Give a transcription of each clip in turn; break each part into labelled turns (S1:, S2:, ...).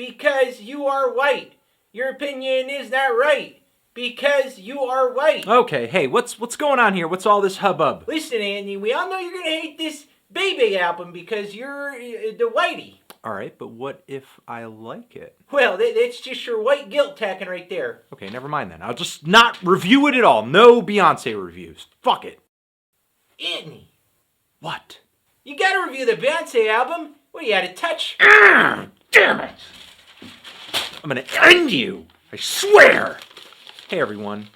S1: because you are white. Your opinion is not right because you are white.
S2: Okay, hey, what's going on here? What's all this hubbub?
S1: Listen, Andy, we all know you're gonna hate this Bebe album because you're the whitey.
S2: Alright, but what if I like it?
S1: Well, that's just your white guilt talking right there.
S2: Okay, never mind then. I'll just not review it at all. No Beyonce reviews. Fuck it.
S1: Anthony,
S2: What?
S1: you gotta review the Beyonce album. What, are you out of touch?
S2: Damn it! I'm gonna end you! I swear! Hey everyone.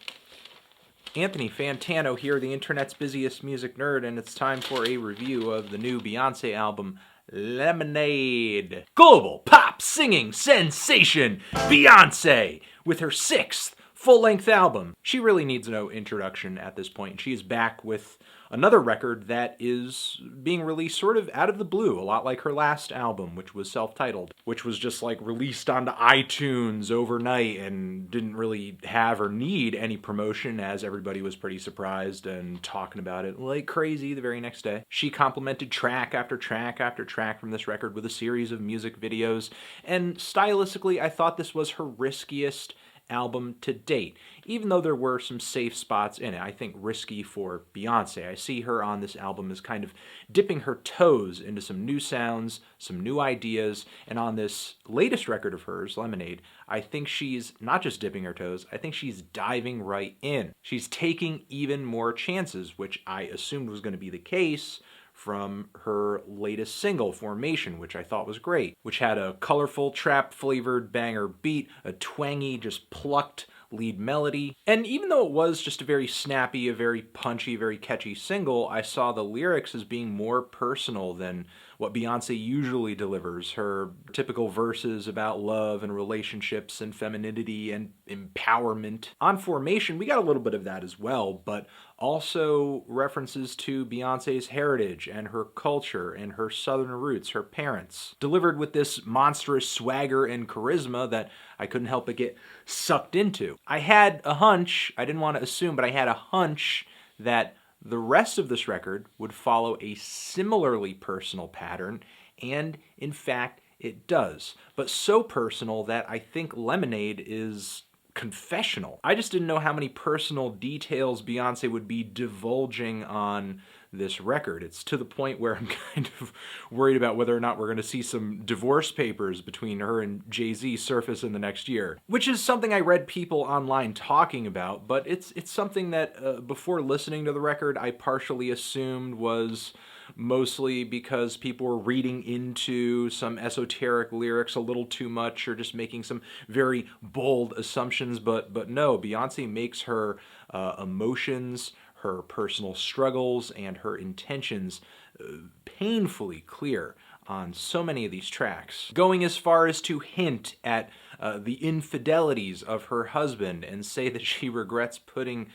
S2: Anthony Fantano here, the internet's busiest music nerd, and it's time for a review of the new Beyonce album, Lemonade. Global pop singing sensation Beyonce with her 6th full-length album. She really needs no introduction at this point. She is back with another record that is being released sort of out of the blue, a lot like her last album, which was self-titled, which was just like released onto iTunes overnight and didn't really have or need any promotion, as everybody was pretty surprised and talking about it like crazy the very next day. She complimented track after track after track from this record with a series of music videos, and stylistically I thought this was her riskiest album to date, even though there were some safe spots in it. I think risky for Beyonce. I see her on this album as kind of dipping her toes into some new sounds, some new ideas, and on this latest record of hers, Lemonade, I think she's not just dipping her toes, I think she's diving right in. She's taking even more chances, which I assumed was going to be the case from her latest single, Formation, which I thought was great, which had a colorful, trap-flavored banger beat, a twangy, just plucked lead melody. And even though it was just a very snappy, a very punchy, very catchy single, I saw the lyrics as being more personal than what Beyonce usually delivers. Her typical verses about love and relationships and femininity and empowerment. On Formation, we got a little bit of that as well, but also references to Beyonce's heritage and her culture and her southern roots, her parents, delivered with this monstrous swagger and charisma that I couldn't help but get sucked into. I had a hunch, I didn't want to assume, but I had a hunch that the rest of this record would follow a similarly personal pattern, and in fact, it does. But so personal that I think Lemonade is confessional. I just didn't know how many personal details Beyonce would be divulging on this record. It's to the point where I'm kind of worried about whether or not we're going to see some divorce papers between her and Jay-Z surface in the next year, which is something I read people online talking about, but it's something that before listening to the record I partially assumed was mostly because people were reading into some esoteric lyrics a little too much or just making some very bold assumptions, but no, Beyonce makes her emotions, her personal struggles, and her intentions painfully clear on so many of these tracks, going as far as to hint at the infidelities of her husband and say that she regrets putting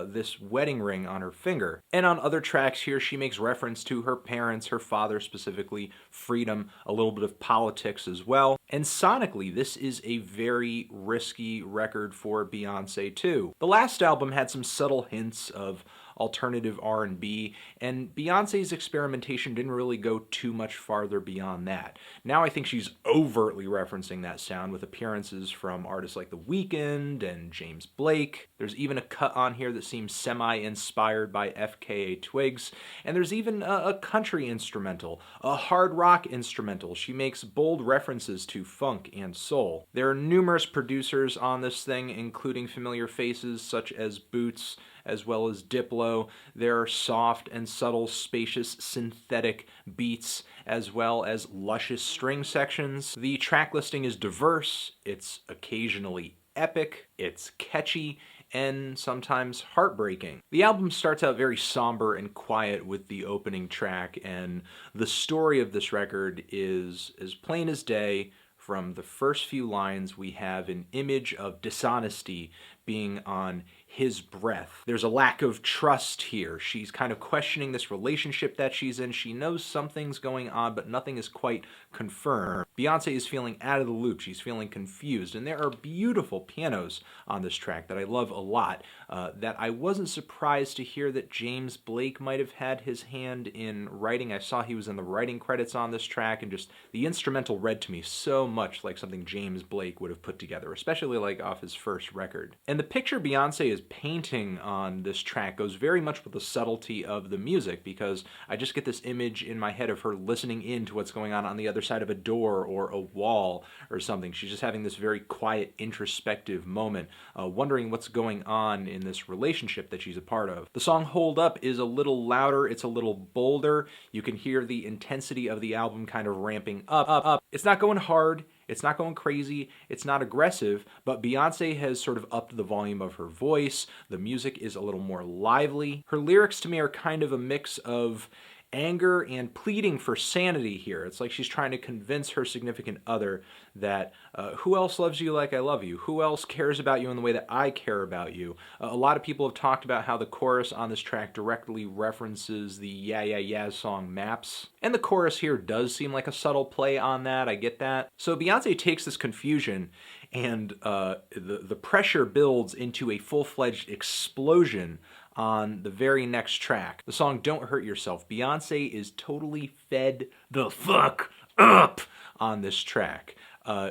S2: this wedding ring on her finger. And on other tracks here, she makes reference to her parents, her father specifically, freedom, a little bit of politics as well. And sonically, this is a very risky record for Beyonce too. The last album had some subtle hints of alternative R&B, and Beyonce's experimentation didn't really go too much farther beyond that. Now I think she's overtly referencing that sound with appearances from artists like The Weeknd and James Blake. There's even a cut on here that seems semi-inspired by FKA Twigs, and there's even a country instrumental, a hard rock instrumental. She makes bold references to funk and soul. There are numerous producers on this thing, including familiar faces such as Boots, as well as Diplo. There are soft and subtle, spacious, synthetic beats, as well as luscious string sections. The track listing is diverse, it's occasionally epic, it's catchy, and sometimes heartbreaking. The album starts out very somber and quiet with the opening track, and the story of this record is as plain as day. From the first few lines, we have an image of dishonesty being on his breath. There's a lack of trust here. She's kind of questioning this relationship that she's in. She knows something's going on, but nothing is quite confirmed. Beyoncé is feeling out of the loop. She's feeling confused. And there are beautiful pianos on this track that I love a lot, that I wasn't surprised to hear that James Blake might have had his hand in writing. I saw he was in the writing credits on this track, and just the instrumental read to me so much like something James Blake would have put together, especially like off his first record. And the picture Beyoncé is painting on this track goes very much with the subtlety of the music, because I just get this image in my head of her listening in to what's going on the other side of a door or a wall or something. She's just having this very quiet, introspective moment, wondering what's going on in this relationship that she's a part of. The song Hold Up is a little louder, it's a little bolder. You can hear the intensity of the album kind of ramping up. It's not going hard, it's not going crazy, it's not aggressive, but Beyoncé has sort of upped the volume of her voice. The music is a little more lively. Her lyrics to me are kind of a mix of anger and pleading for sanity here. It's like she's trying to convince her significant other that who else loves you like I love you? Who else cares about you in the way that I care about you? A lot of people have talked about how the chorus on this track directly references the Yeah Yeah Yeah song Maps. And the chorus here does seem like a subtle play on that, I get that. So Beyoncé takes this confusion and the pressure builds into a full-fledged explosion on the very next track. The song Don't Hurt Yourself. Beyoncé is totally fed the fuck up on this track.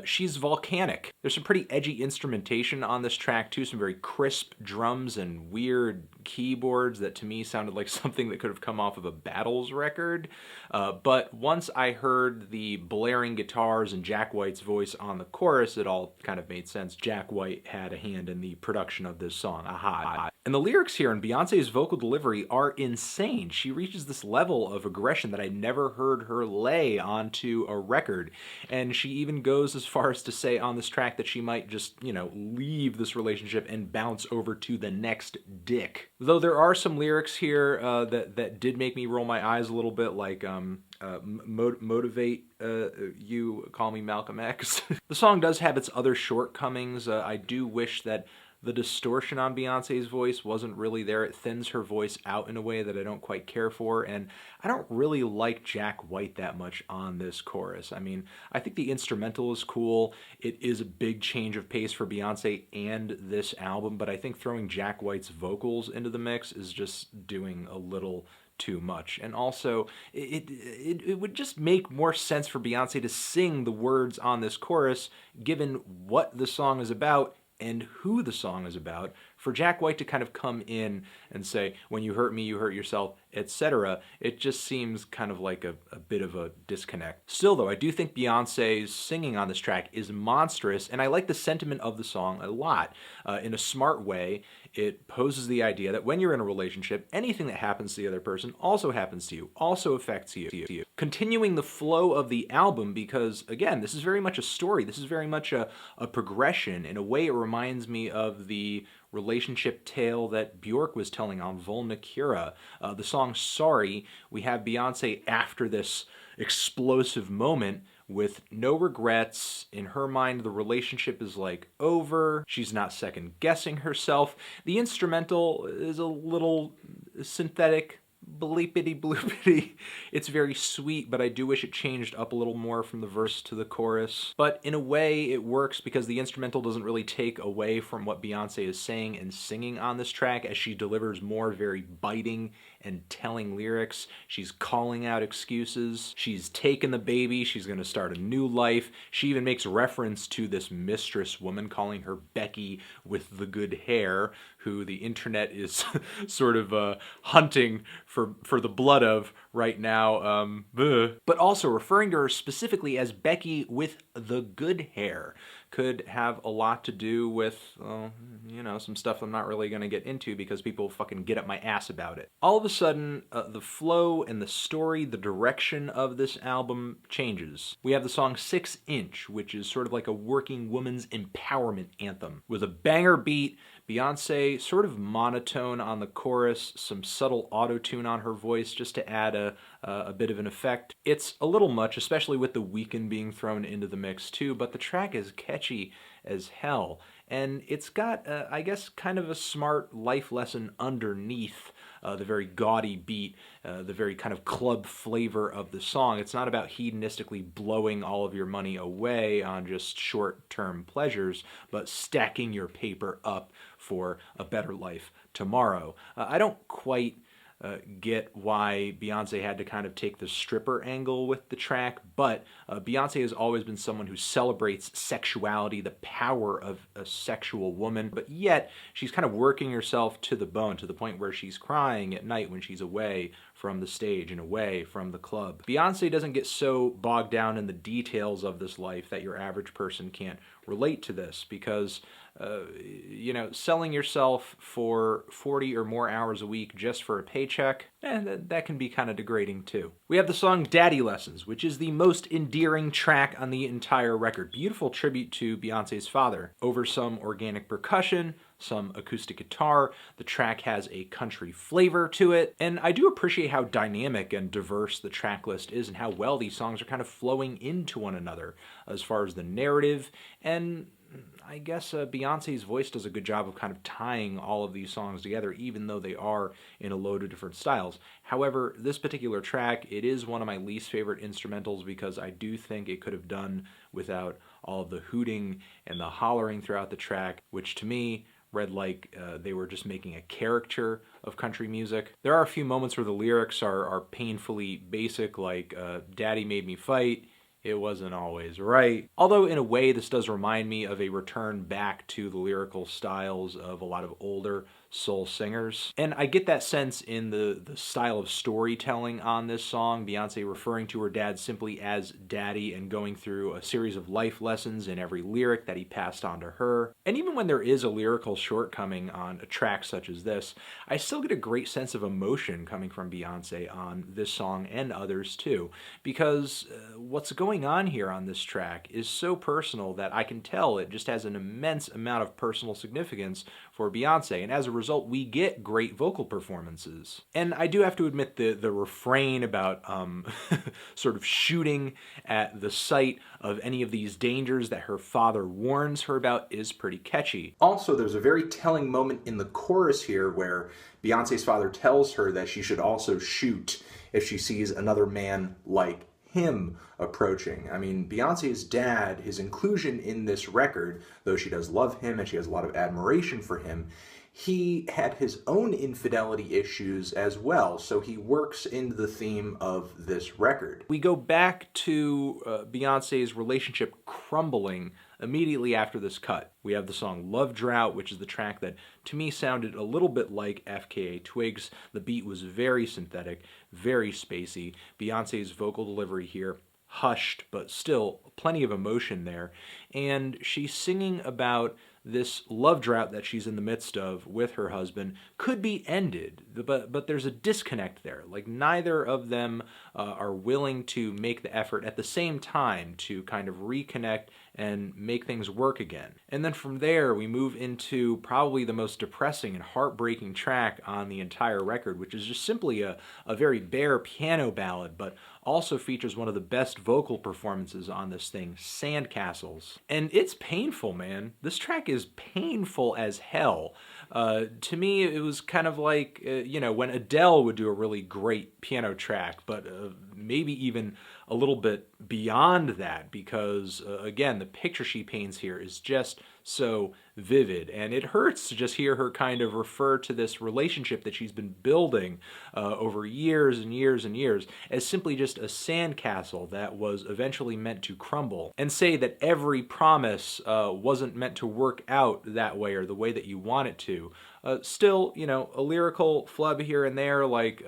S2: She's volcanic. There's some pretty edgy instrumentation on this track too, some very crisp drums and weird keyboards that to me sounded like something that could have come off of a Battles record. But once I heard the blaring guitars and Jack White's voice on the chorus, it all kind of made sense. Jack White had a hand in the production of this song. Aha. And the lyrics here in Beyoncé's vocal delivery are insane. She reaches this level of aggression that I never heard her lay onto a record. And she even goes as far as to say on this track that she might just, leave this relationship and bounce over to the next dick. Though there are some lyrics here that did make me roll my eyes a little bit, like motivate you, call me Malcolm X. The song does have its other shortcomings. I do wish that the distortion on Beyoncé's voice wasn't really there. It thins her voice out in a way that I don't quite care for, and I don't really like Jack White that much on this chorus. I mean, I think the instrumental is cool. It is a big change of pace for Beyoncé and this album, but I think throwing Jack White's vocals into the mix is just doing a little too much. And also, it would just make more sense for Beyoncé to sing the words on this chorus, given what the song is about and who the song is about, for Jack White to kind of come in and say, when you hurt me, you hurt yourself, etc. It just seems kind of like a bit of a disconnect. Still though, I do think Beyoncé's singing on this track is monstrous, and I like the sentiment of the song a lot. In a smart way, it poses the idea that when you're in a relationship, anything that happens to the other person also happens to you, also affects you. Continuing the flow of the album, because again, this is very much a story. This is very much a progression. In a way, it reminds me of the relationship tale that Bjork was telling on Vulnicura. The song Sorry, we have Beyoncé after this explosive moment with no regrets. In her mind, the relationship is like over. She's not second guessing herself. The instrumental is a little synthetic, bleepity bloopity. It's very sweet, but I do wish it changed up a little more from the verse to the chorus. But in a way, it works because the instrumental doesn't really take away from what Beyoncé is saying and singing on this track, as she delivers more very biting and telling lyrics. She's calling out excuses. She's taken the baby. She's going to start a new life. She even makes reference to this mistress woman, calling her Becky with the good hair, who the internet is sort of hunting for the blood of right now. But also referring to her specifically as Becky with the good hair could have a lot to do with, some stuff I'm not really going to get into because people fucking get up my ass about it. All of a sudden, the flow and the story, the direction of this album changes. We have the song 6 Inch, which is sort of like a working woman's empowerment anthem. With a banger beat, Beyoncé sort of monotone on the chorus, some subtle auto-tune on her voice just to add a bit of an effect. It's a little much, especially with the Weeknd being thrown into the mix too, but the track is catchy as hell. And it's got, I guess, kind of a smart life lesson underneath the very gaudy beat, the very kind of club flavor of the song. It's not about hedonistically blowing all of your money away on just short-term pleasures, but stacking your paper up for a better life tomorrow. I don't quite get why Beyoncé had to kind of take the stripper angle with the track, but Beyoncé has always been someone who celebrates sexuality, the power of a sexual woman, but yet she's kind of working herself to the bone, to the point where she's crying at night when she's away from the stage and away from the club. Beyoncé doesn't get so bogged down in the details of this life that your average person can't relate to this, because selling yourself for 40 or more hours a week just for a paycheck, that can be kind of degrading too. We have the song Daddy Lessons, which is the most endearing track on the entire record. Beautiful tribute to Beyoncé's father. Over some organic percussion, some acoustic guitar, the track has a country flavor to it, and I do appreciate how dynamic and diverse the track list is and how well these songs are kind of flowing into one another as far as the narrative, and I guess Beyoncé's voice does a good job of kind of tying all of these songs together, even though they are in a load of different styles. However, this particular track, it is one of my least favorite instrumentals because I do think it could have done without all of the hooting and the hollering throughout the track, which to me read like they were just making a caricature of country music. There are a few moments where the lyrics are painfully basic, like Daddy made me fight, it wasn't always right. Although in a way this does remind me of a return back to the lyrical styles of a lot of older soul singers. And I get that sense in the style of storytelling on this song, Beyoncé referring to her dad simply as daddy and going through a series of life lessons in every lyric that he passed on to her. And even when there is a lyrical shortcoming on a track such as this, I still get a great sense of emotion coming from Beyoncé on this song and others too, because what's going on here on this track is so personal that I can tell it just has an immense amount of personal significance for Beyoncé, and as a result we get great vocal performances. And I do have to admit the refrain about sort of shooting at the sight of any of these dangers that her father warns her about is pretty catchy. Also, there's a very telling moment in the chorus here where Beyoncé's father tells her that she should also shoot if she sees another man like him approaching. I mean, Beyoncé's dad, his inclusion in this record, though she does love him and she has a lot of admiration for him, he had his own infidelity issues as well, so he works into the theme of this record. We go back to Beyoncé's relationship crumbling immediately after this cut. We have the song Love Drought, which is the track that to me sounded a little bit like FKA Twigs. The beat was very synthetic, very spacey. Beyoncé's vocal delivery here, hushed, but still plenty of emotion there. And she's singing about this love drought that she's in the midst of with her husband could be ended, but there's a disconnect there. Like neither of them are willing to make the effort at the same time to kind of reconnect and make things work again. And then from there we move into probably the most depressing and heartbreaking track on the entire record, which is just simply a very bare piano ballad, but also features one of the best vocal performances on this thing, Sandcastles. And it's painful, man. This track is painful as hell. To me, it was kind of like, when Adele would do a really great piano track, but maybe even a little bit beyond that, because again, the picture she paints here is just so vivid, and it hurts to just hear her kind of refer to this relationship that she's been building over years and years and years as simply just a sandcastle that was eventually meant to crumble, and say that every promise wasn't meant to work out that way or the way that you want it to. Still, a lyrical flub here and there, like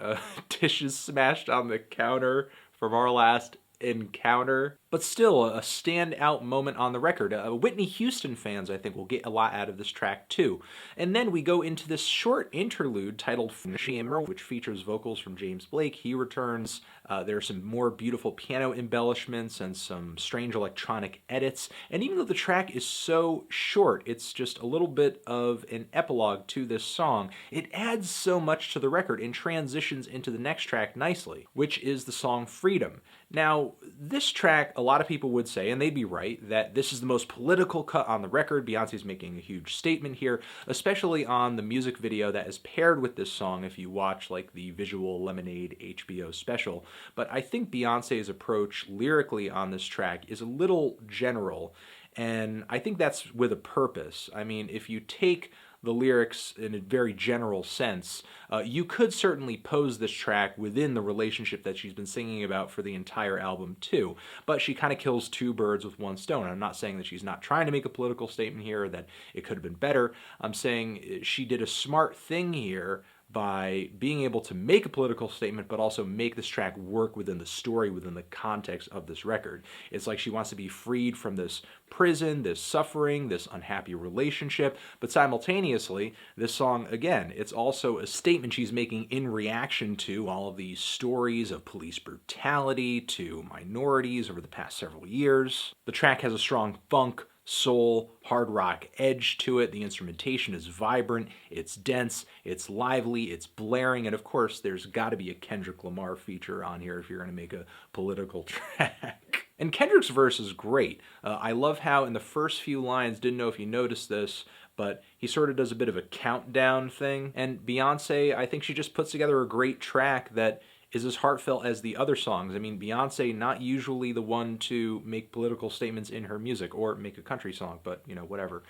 S2: dishes smashed on the counter from our last encounter. but still a standout moment on the record. Whitney Houston fans, I think, will get a lot out of this track too. And then we go into this short interlude titled Shimmer, which features vocals from James Blake. He returns. There are some more beautiful piano embellishments and some strange electronic edits. And even though the track is so short, it's just a little bit of an epilogue to this song, it adds so much to the record and transitions into the next track nicely, which is the song Freedom. Now, this track, a lot of people would say, and they'd be right, that this is the most political cut on the record. Beyonce's making a huge statement here, especially on the music video that is paired with this song if you watch like the Visual Lemonade HBO special. But I think Beyonce's approach lyrically on this track is a little general, and I think that's with a purpose. I mean, if you take the lyrics in a very general sense, you could certainly pose this track within the relationship that she's been singing about for the entire album too, but she kind of kills two birds with one stone. I'm not saying that she's not trying to make a political statement here or that it could have been better. I'm saying she did a smart thing here by being able to make a political statement but also make this track work within the story, within the context of this record. It's like she wants to be freed from this prison, this suffering, this unhappy relationship, but simultaneously, this song, again, it's also a statement she's making in reaction to all of these stories of police brutality to minorities over the past several years. The track has a strong funk, soul, hard rock edge to it. The instrumentation is vibrant, it's dense, it's lively, it's blaring, and of course there's got to be a Kendrick Lamar feature on here if you're going to make a political track. And Kendrick's verse is great. I love how in the first few lines, didn't know if you noticed this, but he sort of does a bit of a countdown thing. And Beyonce, I think she just puts together a great track that is as heartfelt as the other songs. I mean, Beyonce, not usually the one to make political statements in her music, or make a country song, but, you know, whatever.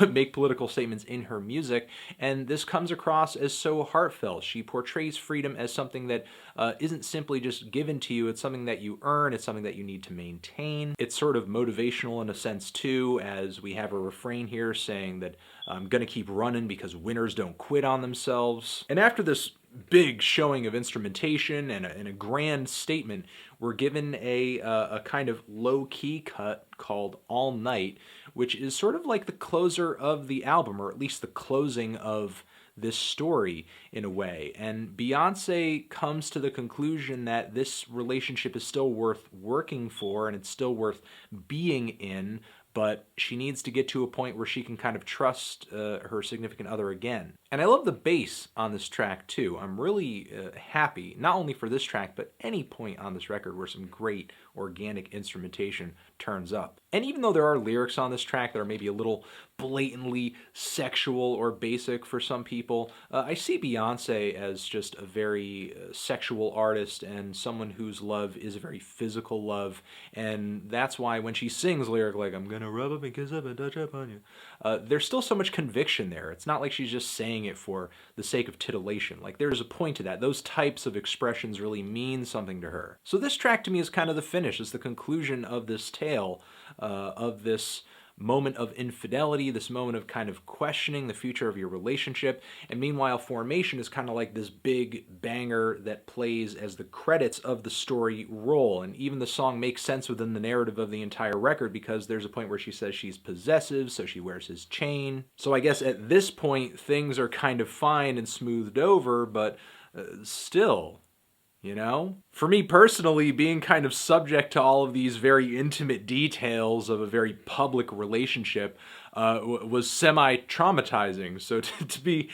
S2: Make political statements in her music, and this comes across as so heartfelt. She portrays freedom as something that isn't simply just given to you, it's something that you earn, it's something that you need to maintain. It's sort of motivational in a sense too, as we have a refrain here saying that I'm gonna keep running because winners don't quit on themselves. And after this big showing of instrumentation and a grand statement, we're given a kind of low-key cut called All Night, which is sort of like the closer of the album, or at least the closing of this story in a way. And Beyonce comes to the conclusion that this relationship is still worth working for and it's still worth being in, but she needs to get to a point where she can kind of trust her significant other again. And I love the bass on this track too. I'm really happy, not only for this track, but any point on this record where some great organic instrumentation turns up. And even though there are lyrics on this track that are maybe a little blatantly sexual or basic for some people, I see Beyonce as just a very sexual artist and someone whose love is a very physical love, and that's why when she sings lyric like, I'm gonna rub up and kiss up and touch up on you, there's still so much conviction there. It's not like she's just saying it for the sake of titillation. Like, there's a point to that. Those types of expressions really mean something to her. So this track to me is kind of the finish. It's the conclusion of this tale, of this moment of infidelity, this moment of kind of questioning the future of your relationship. And meanwhile, Formation is kind of like this big banger that plays as the credits of the story roll. And even the song makes sense within the narrative of the entire record, because there's a point where she says she's possessive, so she wears his chain. So I guess at this point, things are kind of fine and smoothed over, but still, you know? For me personally, being kind of subject to all of these very intimate details of a very public relationship was semi-traumatizing. So to be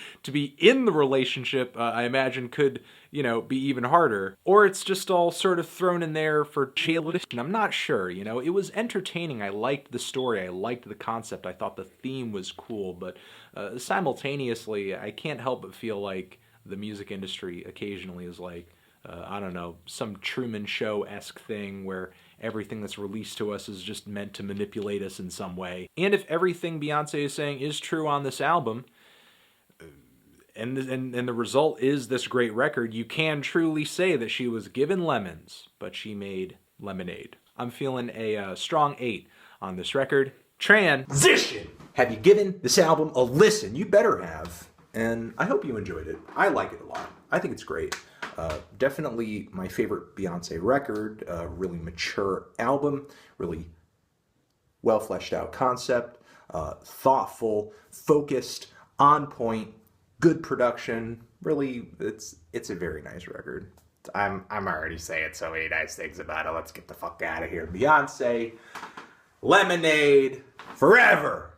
S2: in the relationship, I imagine could, you know, be even harder. Or it's just all sort of thrown in there for childish. I'm not sure, you know? It was entertaining. I liked the story. I liked the concept. I thought the theme was cool. But simultaneously, I can't help but feel like the music industry occasionally is like, I don't know, some Truman Show-esque thing where everything that's released to us is just meant to manipulate us in some way. And if everything Beyonce is saying is true on this album, and the result is this great record, you can truly say that she was given lemons, but she made lemonade. I'm feeling a strong 8 on this record. Transition! Have you given this album a listen? You better have. And I hope you enjoyed it. I like it a lot. I think it's great. Definitely my favorite Beyonce record. Really mature album. Really well fleshed out concept. Thoughtful, focused, on point, good production. Really, it's a very nice record. I'm already saying so many nice things about it. Let's get the fuck out of here. Beyonce, Lemonade, forever.